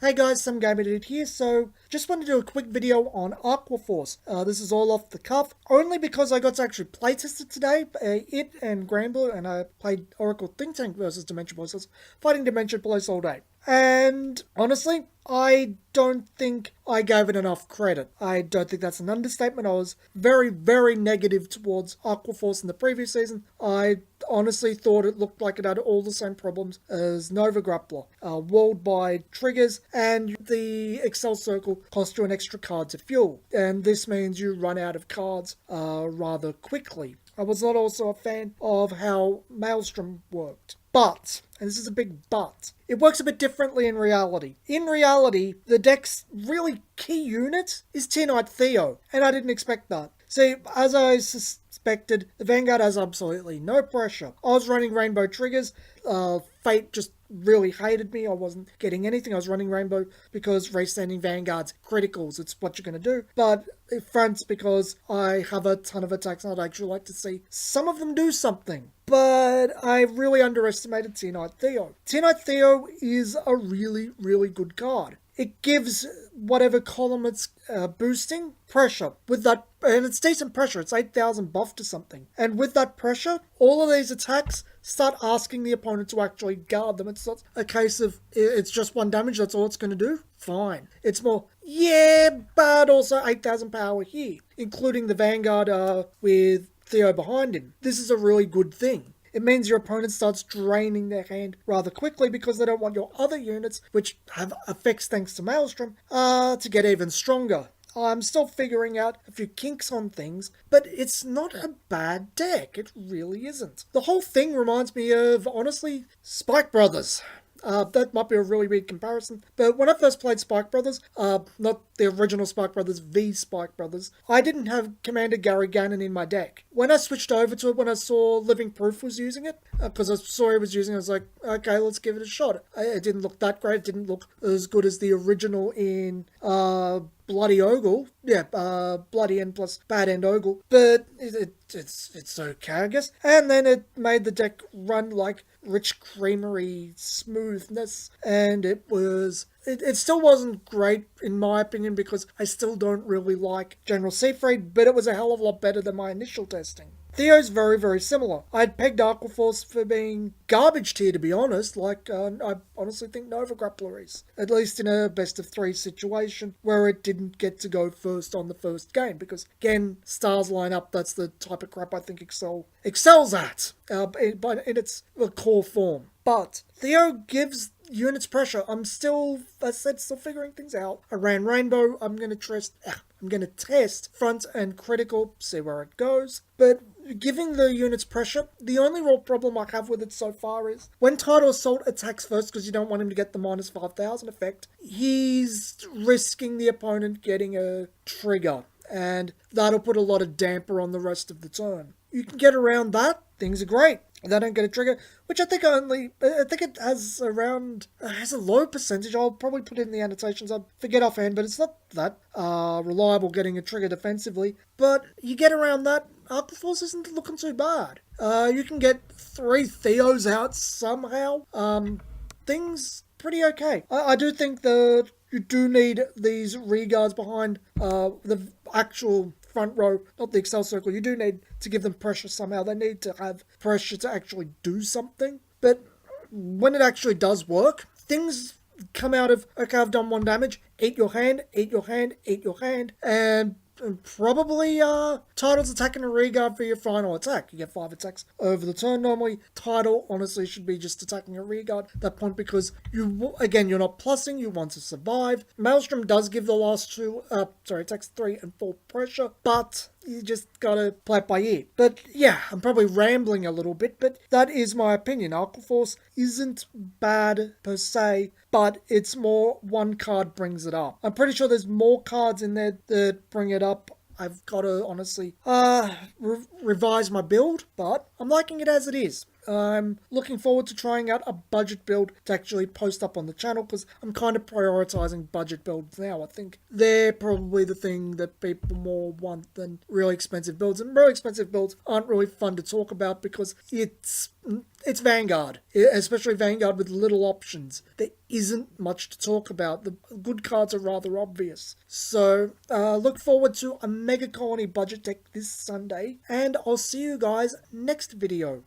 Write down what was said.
Hey guys, some Gamer Dude here. So, just wanted to do a quick video on Aqua. This is all off the cuff, only because I got to actually playtest it today. It and Granblue, and I played Oracle Think Tank versus Dimension Police. I was fighting Dimension Police all day. And honestly, I don't think I gave it enough credit. I don't think that's an understatement. I was very, very negative towards Aqua Force in the previous season. I honestly thought it looked like it had all the same problems as Nova Grappler. Walled by triggers, and the Excel Circle cost you an extra card to fuel. And this means you run out of cards rather quickly. I was not also a fan of how Maelstrom worked. But, and this is a big but, it works a bit differently in reality. In reality, the deck's really key unit is T-Knight Theo, and I didn't expect that. See, as I suspected, the Vanguard has absolutely no pressure. I was running Rainbow triggers. Fate just really hated me. I wasn't getting anything. I was running Rainbow because restanding Vanguard's criticals. It's what you're going to do. But it fronts because I have a ton of attacks and I'd actually like to see some of them do something. But I really underestimated T-Knight Theo. T-Knight Theo is a really, really good card. It gives whatever column it's boosting pressure. With that, and it's decent pressure, it's 8,000 buff to something. And with that pressure, all of these attacks start asking the opponent to actually guard them. It's not a case of it's just one damage, that's all it's going to do. Fine. It's more, yeah, but also 8,000 power here, including the Vanguard with Theo behind him. This is a really good thing. It means your opponent starts draining their hand rather quickly because they don't want your other units, which have effects thanks to Maelstrom, to get even stronger. I'm still figuring out a few kinks on things, but it's not a bad deck. It really isn't. The whole thing reminds me of, honestly, Spike Brothers. That might be a really weird comparison, but when I first played Spike Brothers, not the original Spike Brothers, V Spike Brothers, I didn't have Commander Gary Gannon in my deck. When I switched over to it, when I saw Living Proof was using it, because I saw he was using it, I was like, okay, let's give it a shot. It didn't look that great. It didn't look as good as the original in Bloody Ogle. Yeah, Bloody End plus Bad End Ogle. But it's okay, I guess. And then it made the deck run like rich creamery smoothness, and it still wasn't great in my opinion because I still don't really like General Seafried, but it was a hell of a lot better than my initial testing. Theo's very, very similar. I'd pegged Aqua Force for being garbage tier, to be honest. Like, I honestly think Nova Grappler is. At least in a best-of-3 situation where it didn't get to go first on the first game. Because, again, stars line up, that's the type of crap I think Excel excels at. In its core form. But Theo gives units pressure. I'm still figuring things out. I ran Rainbow. I'm going to test front and critical, see where it goes. But giving the units pressure, the only real problem I have with it so far is when Tidal Assault attacks first, because you don't want him to get the minus 5,000 effect, he's risking the opponent getting a trigger, and that'll put a lot of damper on the rest of the turn. You can get around that, things are great. They don't get a trigger, which I think it has has a low percentage. I'll probably put it in the annotations. I forget offhand, but it's not that reliable getting a trigger defensively. But you get around that, Aqua Force isn't looking too bad. You can get 3 Theos out somehow. Things pretty okay. I do think that you do need these reguards behind the actual front row, not the Excel Circle. You do need to give them pressure somehow. They need to have pressure to actually do something. But when it actually does work, things come out of, okay, I've done 1 damage, eat your hand, eat your hand, eat your hand, and probably Tidal's attacking a reguard for your final attack. You get 5 attacks over the turn. Normally, Tidal honestly should be just attacking a reguard at that point because you're not plussing, you want to survive. Maelstrom does give the last 2, attacks 3 and 4 pressure, but you just gotta play it by ear. But yeah, I'm probably rambling a little bit, but that is my opinion. Aqua Force isn't bad per se, but it's more one card brings it up. I'm pretty sure there's more cards in there that bring it up. I've got to honestly revise my build, but I'm liking it as it is. I'm looking forward to trying out a budget build to actually post up on the channel, because I'm kind of prioritizing budget builds now. I think they're probably the thing that people more want than really expensive builds. And really expensive builds aren't really fun to talk about because it's Vanguard, especially Vanguard with little options. There isn't much to talk about. The good cards are rather obvious. So look forward to a Mega Colony budget deck this Sunday, and I'll see you guys next video.